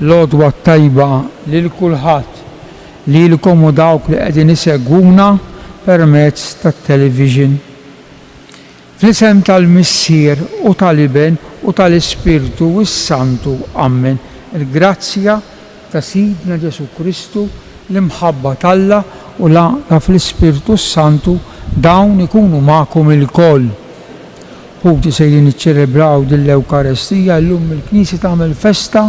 L-odwa tajba lil kulħadd lilkom u dawk li qegħdin isegwuna permezz tat-television. Fl-isem tal-Missier u tal-Iben u tal-Ispirtu s-Santu. Amen. Il-grazzja ta' Sidna Ġesu Kristu, l-imħabba tal-Alla u l-għaqda fl-Ispirtu s-Santu dawn ikunu magħkom il-koll. Ħuti sejrin iċċelebraw dil-Ewkaristija llum il-Knisja tagħmel festa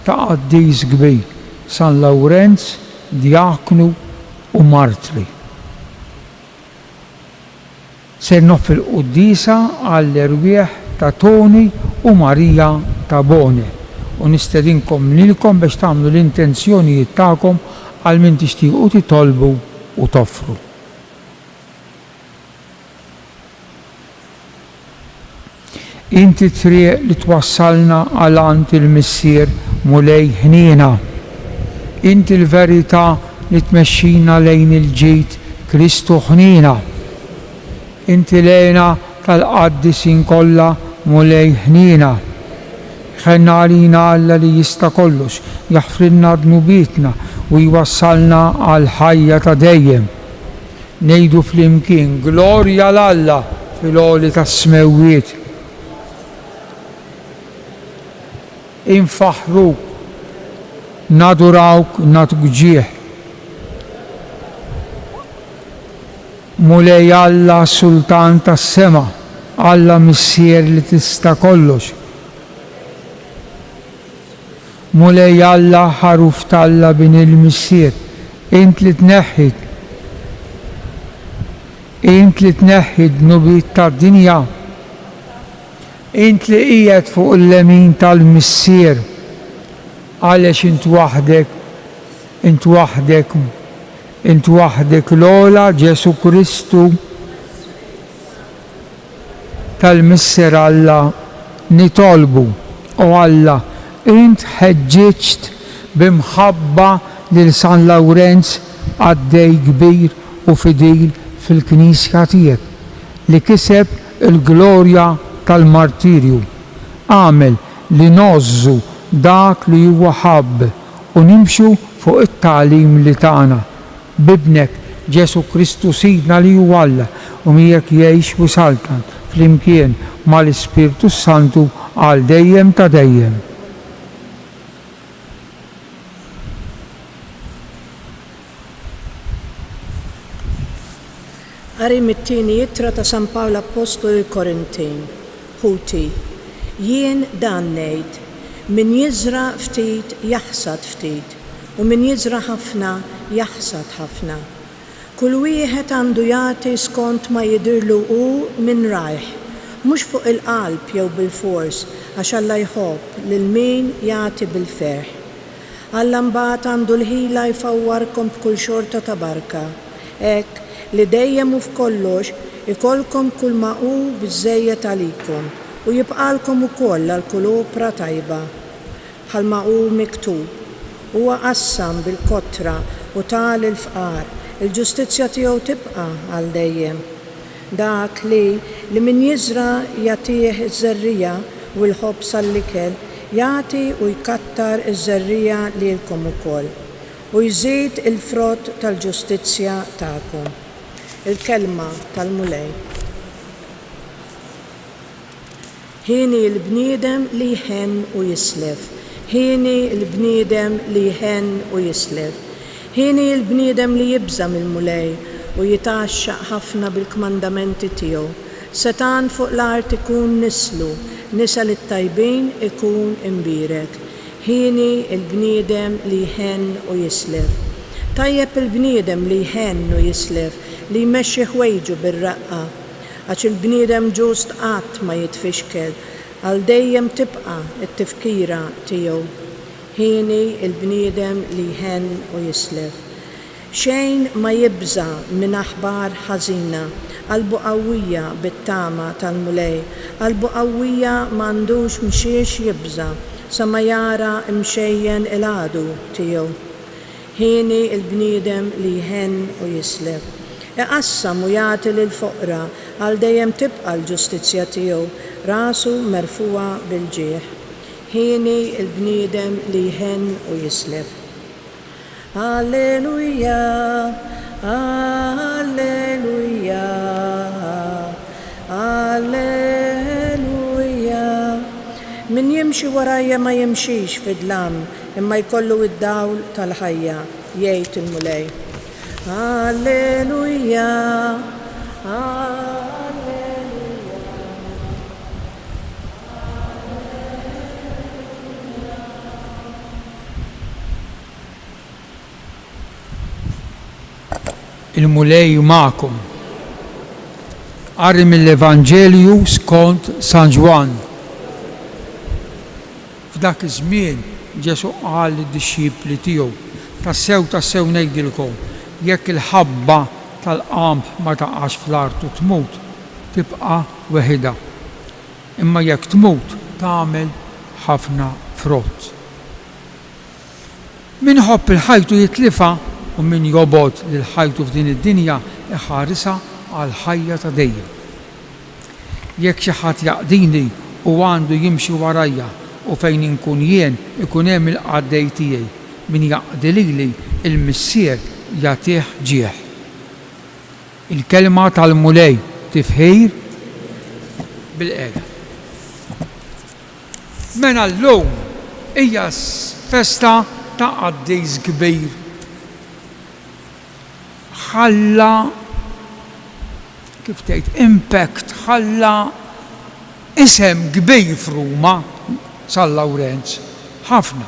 ta' Qaddiż kbir, San Lawrenz, Diaknu u Martri. Se noffri l-qudiesa għall-erwieħ ta' Toni u Marija ta' Bone u nistedinkom lilkom biex tagħmlu l-intenzjonijiet tagħkom għal min tixtiequ titolbu u toffru. Inti triq li twassalna għal il-Missier mulej ħniena. Inti l-verità li tmexxina lejn il-ġid Kristu ħniena. Inti lejna tal-qaddisin kollha mulej ħniena. Ħenna għalina Alla li jista' kollox, jaħfrilna dnubietna u jwassalna għal ħajja ta' dejjem. Ngħidu flimkien glorja l-Alla fil-għoli tas-smewwiet. Infaħruk, nadurawk, natuk ġieħ. Mulej Alla Sultan tas-sema, Alla Missier li tista' kollox. Mulej Alla ħaruf tal-Alla bin il-Missier, int li tneħħid nubiet tad-dinja. Int li qiegħed fuq il-lemin tal-Missier għaliex int waħdek l-ola Ġesu Kristu tal-Missier Alla nitolbu u Alla int ħeġġeġt b'imħabba lil San Lawrenz għaddej kbir u fidil fil-Knisja tiegħek li kiseb il-glorja tal-martirju. Għamel li nożżu dak li huwa ħabb u nimxu fuq it-tagħlim li tagħna bibnek Ġesu Kristu Sidna li huwa Alla u miegħek jgħix u saltan flimkien mal-Ispirtu Santu għal dejjem ta' dejjem. Qari mit-tieni jittra ta' San Pawlu Apostolu l-Korintin. Ħuti, jien dan ngħid, min jiżra ftit jaħsad ftit u min jiżra ħafna jaħsad ħafna. Kull wieħed għandu jagħti skont ma jidhirlu hu minn rajħ, mhux fuq il-qalb jew bil-fors għax Alla jħobb lil min jagħti bil-ferħ. Alla mbagħad għandu l-ħila jfawwarkom b'kull xorta ta' barka. Hekk li dejjem u f'kollox ikolkom kull ma hu biżżejjed għalikom u jibqalkom ukoll għal kull opra tajba. Bħalma hu miktub huwa qassam bil-kotra u tal il-fqar, il-ġustizzja tiegħu tibqa' għal dejjem. Dak li min jiżra jagħtih iż-żerrija u l-ħobb sal-ikel jagħti u jkattar iż-żerrija lilkom ukoll u jżid il-frott tal-ġustizzja tagħkom. Il-kelma tal-mulej. Ħini l-bniedem li jħenn u jislef. Ħini l-bniedem li jħenn u jislef. Ħini l-bniedem li jibża mill-mulej u jitaxxaq ħafna bil-kmandamenti tiegħu. Setan fuq l-art ikun nislu, nisa li t-tajbin ikun imbirek. Ħini l-bniedem li jħenn u jislef. Tajjeb il-bniedem li jħenn u jislef li jmexxi ħwejġu bir-raqqa għax il-bniedem ġust qatt ma jitfixkel għal dejjem tibqa' it-tifkira tiegħu. Ħini l-bniedem li jħenn u jislef. Xejn ma jibża minn aħbar ħażina, qalbu qawwija bit-tama tal-mulej, qalbu qawwija m'għandux mxiex jibża sa ma jara mxejjen il-għadu tiegħu. Ħini l-bniedem li jħenn u jislef. Iqassam u jagħti lill-foqra għal dejjem tibqa' l-ġustizzja tiegħu, rasu merfuwa bil-ġieħ. ħini il-bniedem li jħen u jislef. Alleluja, alleluja, alleluja. Min jimxi warajja ma jimxix fid-dlam, imma jkollu id-dawl tal-ħajja, jgħid il-mulej. Alleluja, alleluja. Il-mulej ma'kom. Qari mill-Evanġelju skont San Ġwan. F'dak iż-żmien Ġesu qal lid-dixxipli tiegħu, tassew ngħidilkom, jekk il-ħabba tal-qamħ ma taqax fl-art u tmut, tibqa' weħida. Imma jekk tmut tagħmel ħafna frott. Min ħobb il-ħajtu jitlifa u min jobgħod lil ħajtu f'din id-dinja iħarisha għal ħajja ta' dejjem. Jekk xi ħadd jaqdini u għandu jimxi warajja u fejn inkun jien ikun hemm il-qaddej tiegħi, min jaqdi lili il-missier jagħtih ġieħ. Il-kelma tal-mulej tifħir bil-qeda. Mela llum hija festa ta' qaddejs kbir. Ħalla kif tgħid impact, ħalla isem kbir f'Ruma San Lawrenz. Ħafna.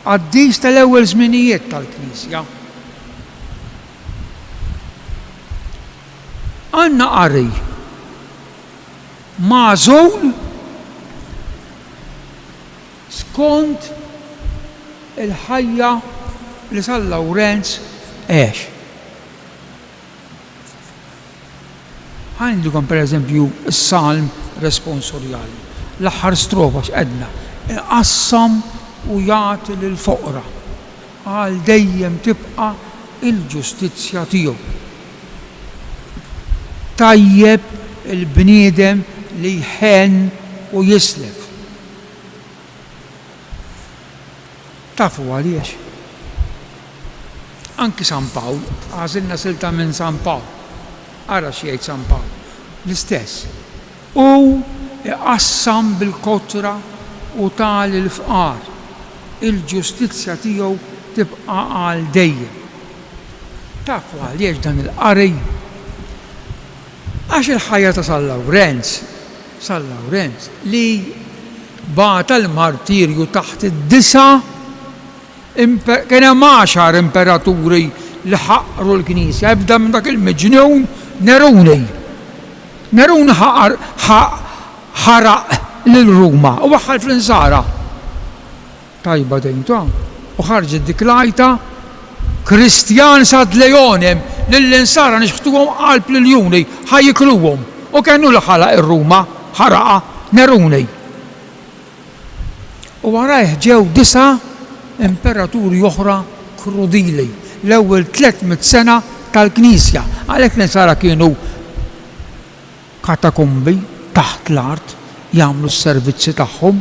Qaddis tal-ewwel żminijiet tal-Knisja. Għandna qari magħżul skont il-ħajja li San Lawrenz għex. Għandilkom pereżempju s-salm responsorjali. L-aħħar strofa x'qedna, iqassam u jagħti lill-foqra. Għal dejjem tibqa' il-ġustizzja tiegħu. Tajjeb il-bniedem li jħen u jislef. Tafu għaliex? Anki San Pawl, għażilna silta minn San Pawl. Ara x'jgħid San Pawl. L-istess. U iqassam bil-kotra u tali l-fqar. Il-ġustizzja tiegħu tibqa' għal dejjem. Tafu għaliex dan il-qari? Għax il-ħajja ta' San Lawrenz li bata l-martirju taħt id-disa kien hemm 10 imperaturi li ħaqru l-Knisja, ebda minn dak il-miġnun Neruni. Neruni ħaraq lil Ruma u waħħal fl-insara. Tajba dejta. U ħarġet dik lajta Kristjan sad lejonem lill-insara nixħtuhom qalb liljuni ħajjikluhom. U kienu li ħalaq ir-Ruma ħaraqa Neruni. U warajh ġew 9 imperaturi oħra krudili l-ewwel 300 sena tal-Knisja. Għalhekk l-insara kienu katakombi taħt l-art jagħmlu s-servizzi tagħhom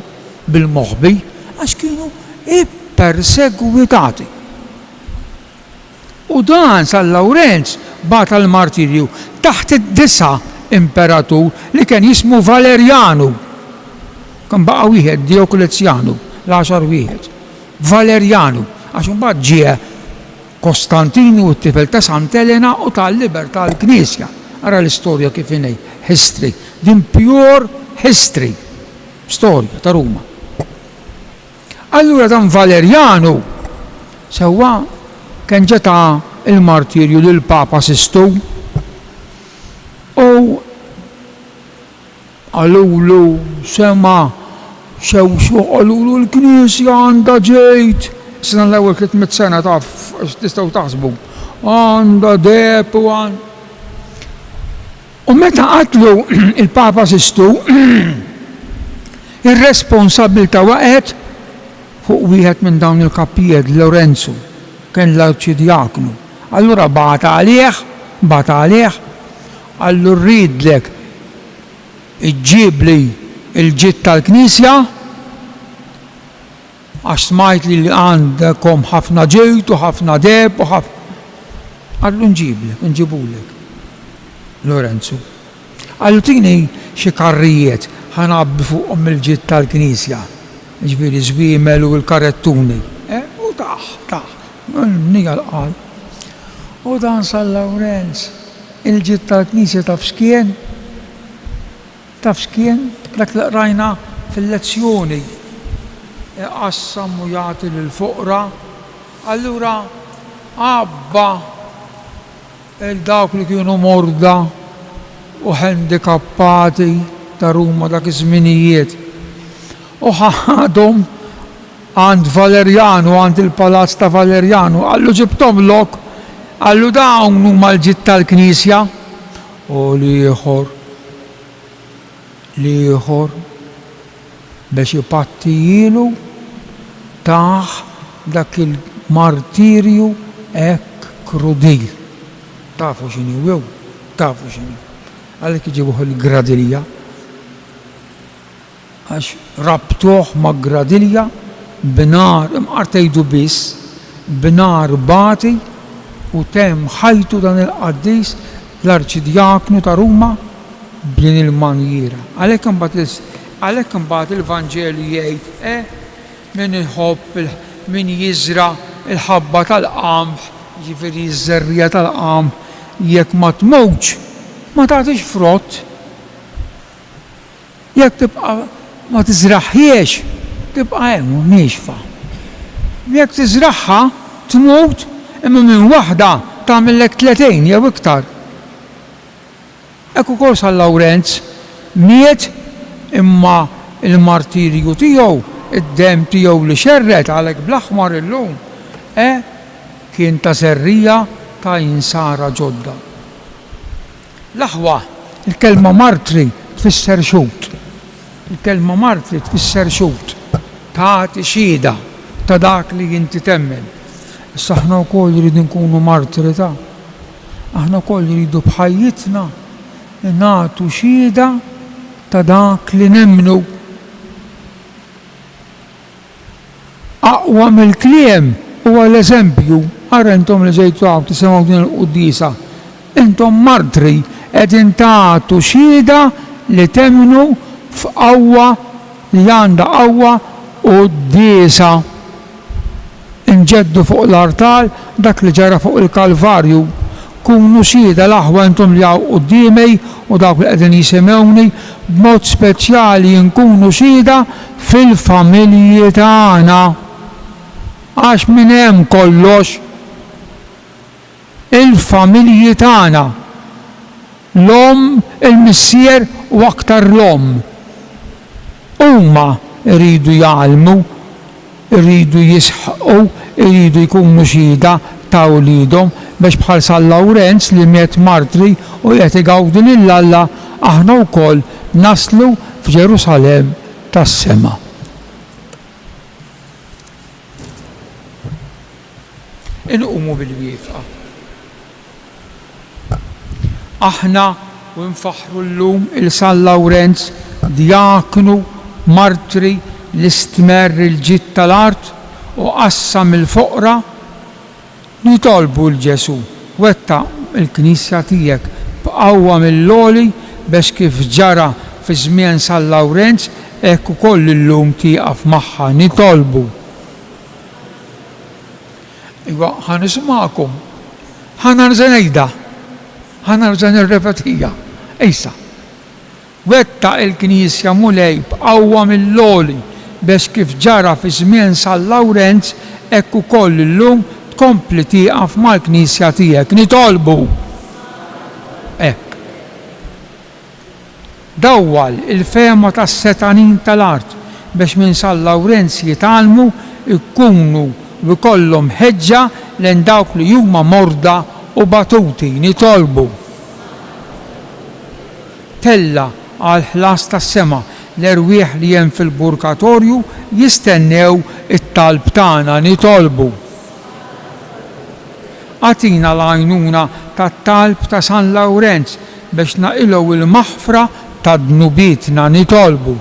bil-moħbi għax kienu ippersegwitati. U dan San Lawrenz bata l-martirju taħt id-9 imperatur li kien jismu Valerjanu. Kan baqa' wieħed Dioklezzjanu, l-10 wieħed. Valerjanu, għax imbagħad ġie Kostantinu u t-tifel ta' Sant'Elena u tal-libertà l-Knisja. Ara l-istorja kif inhi, history, din pure history, storja ta' Ruma. Allura dan Valerjanu sewwa kien ġeta il-martirju lil Papa Sistu u għalulu sema xewxu għalulu l-Knisja għandha ġejt. Sena l-ewwel 300 sena taf tistgħu taħsbu. Għandha deb u għand. U meta qatlu il-Papa Sistu ir-responsabbiltà waqgħet fuq wieħed minn dawn il-kappijiet Lorenzo kien l-arċidjaknu. Allura bata għalih, għallu rridlek iġġib li il-ġid tal-Knisja għax smajt li għandkom ħafna ġejt u ħafna deb u ħafna. Għallu nġibulek. Lorenzo. Għallu tini xi karrijiet ħanabbi fuqhom il-ġid tal-Knisja. Ġifieri żwiemel u l-karettuni. U taħ. Nija l-qal. U dan San Lawrenz, il-ġid tal-Knisja taf x'kien? Dak li qrajna fil-lezzjoni. Qassam u jagħti lill-fuqra. Allura Abba il-dawk li kienu morda u handikappati ta' Ruma dak iż-żminijiet. U ħadhom għand Valerjanu, għand il-palazz ta' Valerjanu, għallu ġibtom lok, għallu dawn huma l-ġid tal-Knisja. U liħor biex ipattijilu taħ dak il-martirju ek krudil. Tafu xini. Għalek iġibuħ il-gradilja. Għax rabtuħ ma' gradilja b'nar, imqartejdu biss, b'nar bati u tem ħajtu dan il-qaddis l-arċidjaknu ta' Ruma b'din il-manjira. Għalek imbagħad il-Vanġelu jgħid min iħobb min jiżra il-ħabba tal-qamħ, ġifieri ż-żerrija tal-qamħ, jekk ma tmutx ma tagħtix frott. Jekk tibqa' ma tiżraħħiex, tibqa' hemm nixfa. Jekk tiżraħħa tmut imma minn waħda tagħmellek 30 jew iktar. Hekk ukoll San Lawrenz miet imma il-martirju tiegħu, id-dem tiegħu li xerret għalhekk bl-aħmar illum kien ta' serrija ta' jinsara ġodda. L-aħwa, il-kelma martri tfisser xut. Il-kelma martri tfisser xut. Tagħti xhieda ta' dak li inti temmen. Issa aħna wkoll jridu nkunu martri ta'. Aħna wkoll jridu bħajjitna nagħtu xhieda ta' dak li nemmnu. Aqwa mill-kliem huwa l-eżempju. Ara intom li ġejtu għaw tisimgħu din il-qudiesa. Intom martri qegħdin tagħtu xhieda li temmnu f'qawwa li għandha qawwa qudiesa. Inġeddu fuq l-artal dak li ġara fuq il-Kalvarju. Kunu xhieda l-aħwa intom li hawn qudiemej u dawk li qegħdin jisimgħuni b'mod speċjali nkunu xhieda fil-familji tagħna. Għax minn hemm kollox il-familji tagħna. L-om, il-missier u aktar l-om. Huma rridu jgħalmu, rridu jisħqu, rridu jkunu xhieda ta' wliedhom biex bħal San Lawrenz li miet martri u qed igawdu lill-Alla aħna wkoll naslu f'Ġerusalemm tas-sema. Inqumu bil-wieqfa. Aħna u nfaħru llum il-San Lawrenz djaknu martri li stmer il-ġid tal-art u qassam il-foqra nitolbu l-Ġesu wetta il-Knisja tiegħek b'qawwa mill-loli biex kif ġara fi żmien San Lawrenz hekk ukoll illum tieqaf magħha nitolbu. Iwa ħanisma'kom, ħanerġa' ngħidha, ħanerġa' nirrepetija. Issa, wetta il-Knisja mulej b'qawwa mill-loli biex kif ġara fi żmien San Lawrenz hekk ukoll illum tkompli tieqaf mal-Knisja tiegħek nitolbu. Hekk. Dawwal il-fema tas-setanin tal-art biex minn San Lawrenz jitgħallmu ikkunu u kollhom ħeġġa lejn dawk li huma morda u batuti nitolbu. Tella għal ħlas tas-sema l-erwieħ li hemm fil-purgatorju jistennew it-talb tagħna nitolbu. Għatina l-għajnuna tat-talb ta' San Lawrenz biex naqilgħu il-maħfra ta' dnubietna nitolbu.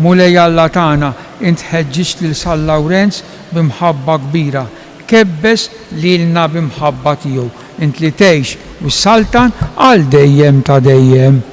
Mulej Alla tagħna int ħeġġiġt lil San Lawrenz b'imħabba kbira. Kebbes lilna b'imħabba tiegħu. Int li tgħix u s-saltan għal dejjem ta' dejjem.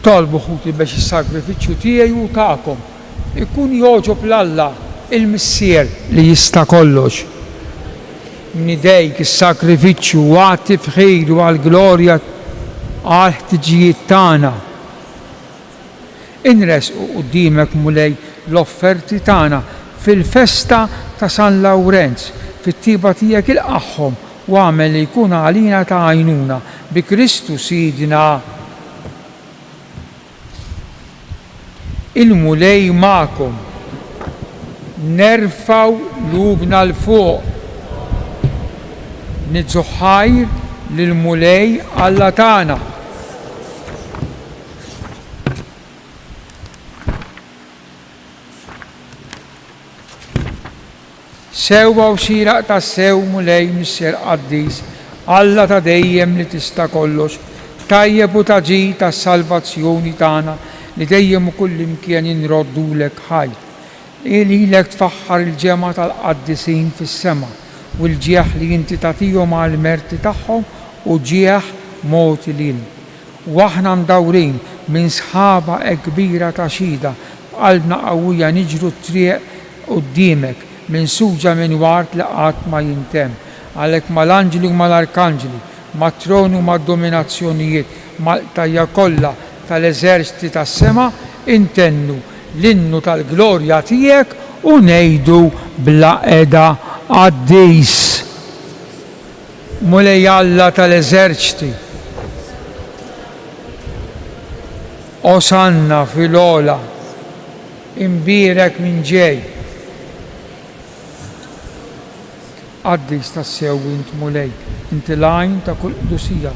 Tolbu ħuti biex is-sagrifiċċju tiegħi u tagħkom ikun jogħġob l-Alla il-Missier li jista' kollox. Nidejk is-sagrifiċċju għati f'ħejru għall-glorja għal ħtiġijiet tagħna. Inresqu quddiemek mulej l-offerti tagħna fil-festa ta' San Lawrenz fit-tiba tiegħek ilqaħħom u għamel li jkun għalina ta' għajnuna bi Kristu Sidna. Il-mulej ma'kom, nerfaw lubna l-fuq, nidżu ħajr lil-mulej Alla tagħna. Sewwa u xieraq ta' sew mulej Missier Qaddis, Alla ta' dejjem li tista' kollox, tajjeb u taġi tas-salvazzjoni tagħna li dejjem u kull imkien jinroddulek ħaj. Ililek tfaħħar il-ġema tal-qaddisin fis-sema u l-ġieħ li inti tagħtihom għall-merti tagħhom u ġieħ moti lil. U aħna mdawrin minn sħaba kbira ta' xhieda b'qalbna qawwija niġru t-triq quddiemek minn suġa minn wart li qatt ma jintemm. Għalhekk mal-anġli u mal-arkanġli, mat-troni u mad-dominazzjonijiet, mal-tajja kollha tal-eżerċiti tas-sema intennu l-innu tal-glorja tiegħek u ngħidu bla qeda Qaddis. Mulej Alla tal-eżerċiti. Osanna fil-ola, imbierek minn ġej. Qaddis tassew int mulej, inti l-għajn ta' kull qdusija.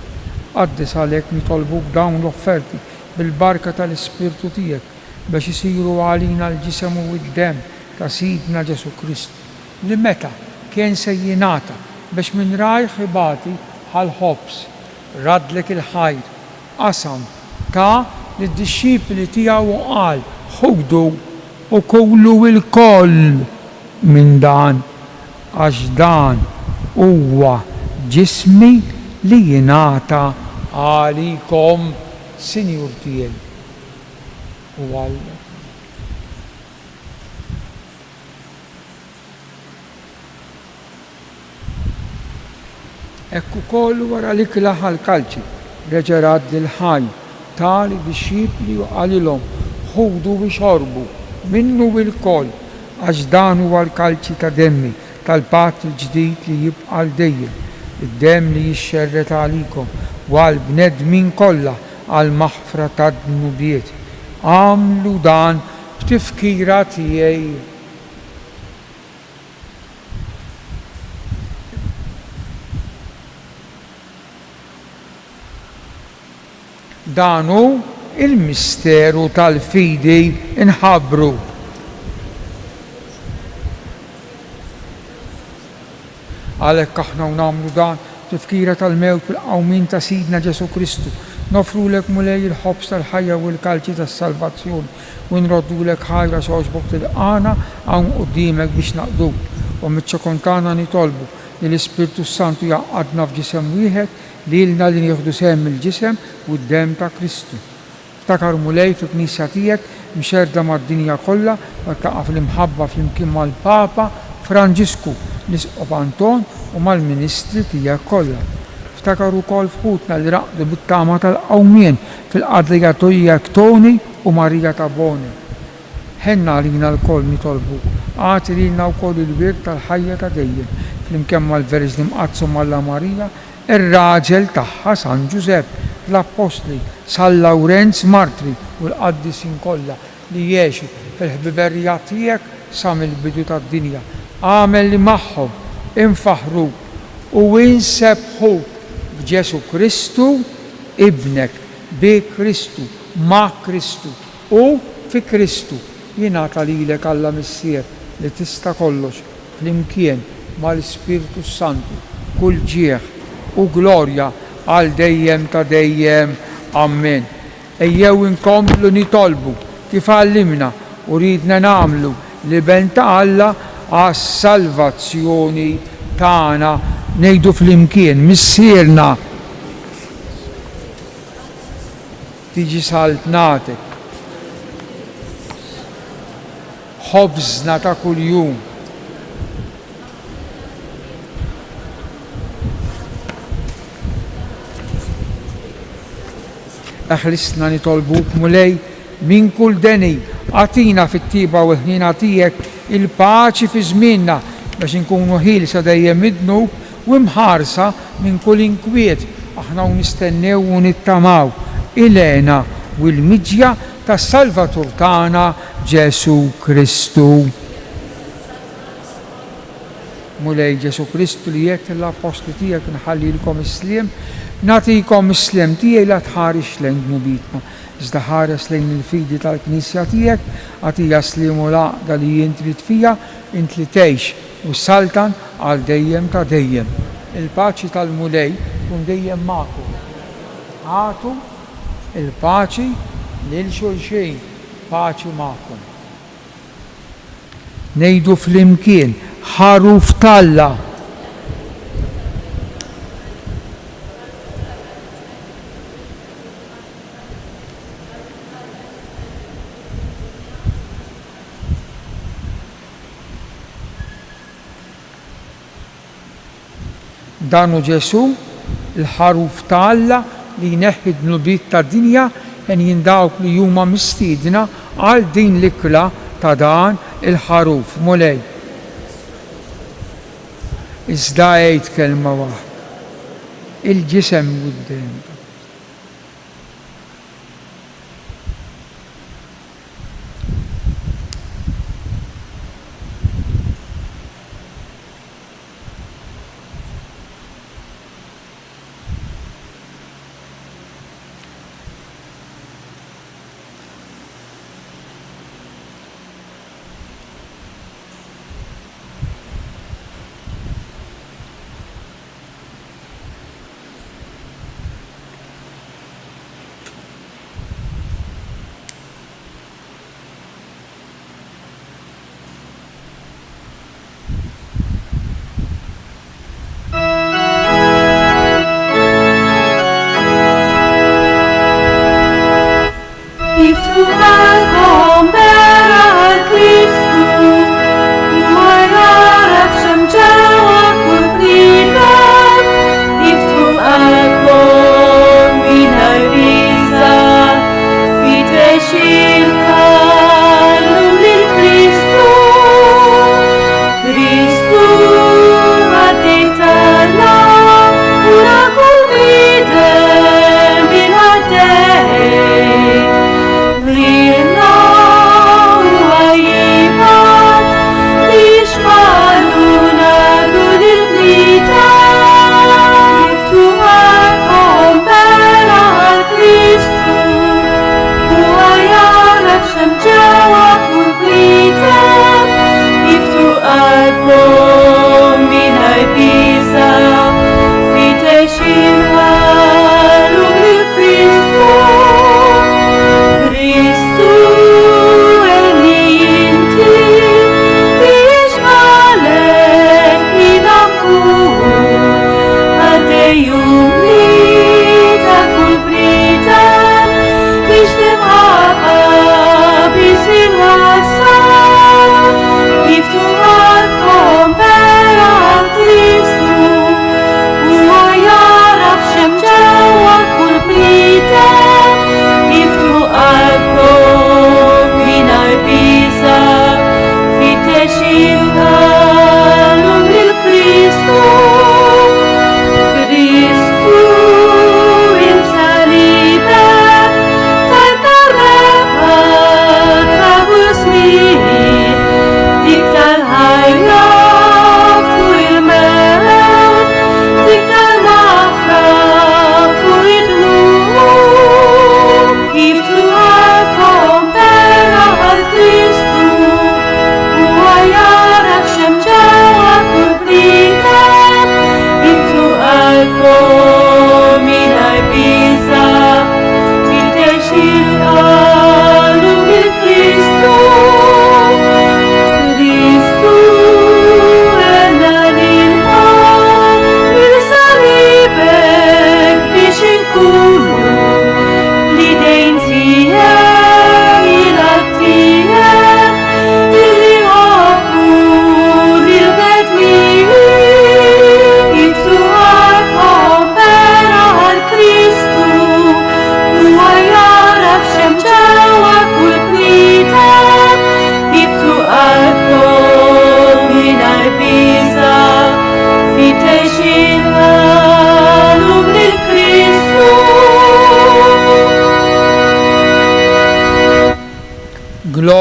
Qaddis għalhekk nitolbuk dawn l-offerti bil-barka tal-Ispirtu tiegħek biex isiru għalina l-ġisem u d-dem ta' Sidna Ġesu Kristu li meta kien se jingħata biex minn rajh ibati ħal-ħobs radlek il-ħajr qasam ta' lid-dixxipli tiegħu u qal ħudu u kulu l-koll minn dan għax dan huwa ġismi li jingħata għalikom Sinjur tiegħi u Alla. Ekku kollu wara li klaħ l-kalċi reġa' raddi l-ħaj tali dixxipli u qalilhom ħudu biex xorbu minnu bil-koll għax dan huwa l-kalċi ta' demmi tal-patt il-ġdid li jibqa' l-dejjem, id-demm li jixxerret għalikom u għall-bnedmin kollha għal-maħfra tad-dnubiet. Għamlu dan b'tifkira tiegħi. Danu il-misteru tal-fidi inħabbru. Għalhekk aħna nagħmlu dan tifkira tal-mewt fil-qawmin ta' Sidna Ġesu Kristu. Nofrulek mulej il-ħobs tal-ħajja u l-kalċi tas-salvazzjoni u nroddulek ħajra xogħbok tilqana hawn quddiemek biex naqduk u miċ-ċokontana nitolbu li l-Ispirtu Santu jaqgħadna f'ġisem wieħed lilna li nieħdu sehem il-ġisem u d-demm ta' Kristu. Ftakar mulej fi knisja tiegħek mxerda mad-dinja kollha u taqa' fl-imħabba flimkien mal-Papa Franġisku l-Isqof Anton u mal-Ministri tiegħek kollha. Ftakar ukoll fħutna li raqdu bit-tama tal-qawmien fil-qadrija Tujjek Toni u Marija ta' Boni. Ħenna għalina l-koll nitolbuk, għati lilna wkoll il-wir tal-ħajja ta' dejjem flimkien mal-Verġni Mqazzu Malla Marija, ir-raġel tagħha San Ġusepp, l-Apostli, San Lawrenz Martri u l-qaddisin kollha li jgħixu fil-ħbiberija tiegħek sa mill-bidu tad-dinja. Għamel li magħhom infaħru u insebħu b'Ġesu Kristu ibnek, bi Kristu, ma' Kristu u fi Kristu jingħata lilek Alla Missier li tista' kollox flimkien mal-Ispiritu Santu kull ġieħ u glorja għal dejjem ta' dejjem. Amen. Ejjew inkomplu nitolbu kif għallimna u ridna nagħmlu li ben ta' Alla għas-salvazzjoni tagħna. Ngħidu flimkien missierna tiġi saltnatek, ħobżna ta' kuljum. Eħlisna nitolbuk mulej minn kull deni, għatina fit-tiba u ħnina tiegħek il-paċi fi żmienna biex inkunu ħilsa dejjem id-dnub u mħarsa minn kull inkwiet. Aħna u nistennew u nittamaw il-għena u l-miġja tas-Salvatur tagħna Ġesu Kristu. Mulej Ġesu Kristu li jekk l-apostli tiegħek nħallilkom is-sliem, nagħtikom is-sliem tiegħi la tħarix lejn dnubitna, iżda ħares lejn il-fidi tal-Knisja tiegħek, għatija sliem u laqda li jint trid fija, int li tgħix u saltan għal dejjem ta' dejjem. Il-paċi tal-mulej kun dejjem magħkom. Għatu il-paċi lil xulxejn, paċi magħkom. Ngħidu flimkien ħaruf talla. Danu Ġesu il-ħaruf ta' Alla li jneħħi d-dnubiet ta' dinja jen jindawk li huma mistiedna għal din l-ikla ta' dan il-ħaruf mulej. Iżda għejt kelma waħda, il-ġisem quddiem.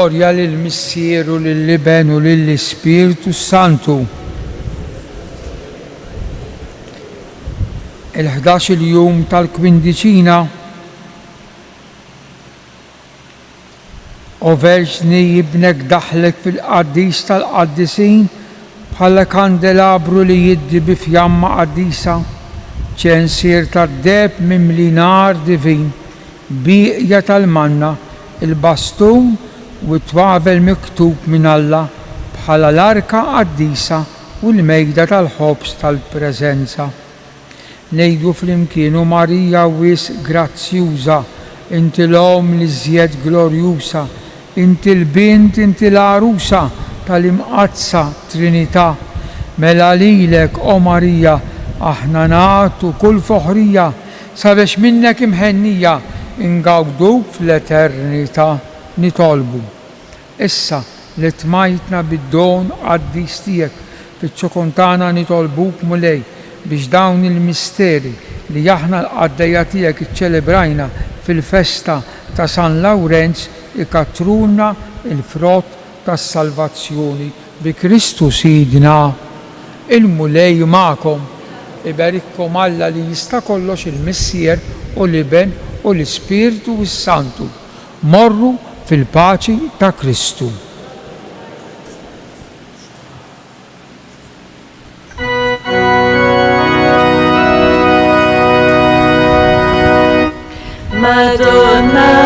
Glorja lil Missieru lill-Iben u lill-Ispiritu Santu. Il-11 jum tal-kwindiċina u verġni jibnek daħlek fil-qaddis tal-qaddisin bħala kandelabru li jiddi bifjamma qaddisa ċensir tad-deb mimli nar divin biqja tal-manna il-bastun u t-twavel miktub minn Alla bħala l-arka qaddisa u l-mejda tal-ħobs tal-preżenza. Nejdu fl-imkienu Marija wis grazzjuża, inti l-om li żjed glorjusa, inti l-bint, inti l-arusa tal-imqazza Trinità. Mela lilek, o Marija, aħna nagħtu kull foħrija, sabex minnek imħennija, ingawduk fl-eternità nitolbu. Issa li tmajtna bid-don qaddis tiegħek fiċ-ċokontana nitolbuk mulej biex dawn il-misteri li aħna l-qaddejja tiegħek iċċelebrajna fil-festa ta' San Lawrenz ikatruna il-frott tas-salvazzjoni bi Kristu Sidna. Il-mulej magħkom, iberikkom Alla li jista' kollox il-Missier u l-Iben u l-Ispiritu Santu. Morru fil-paċi ta' Kristu. Madonna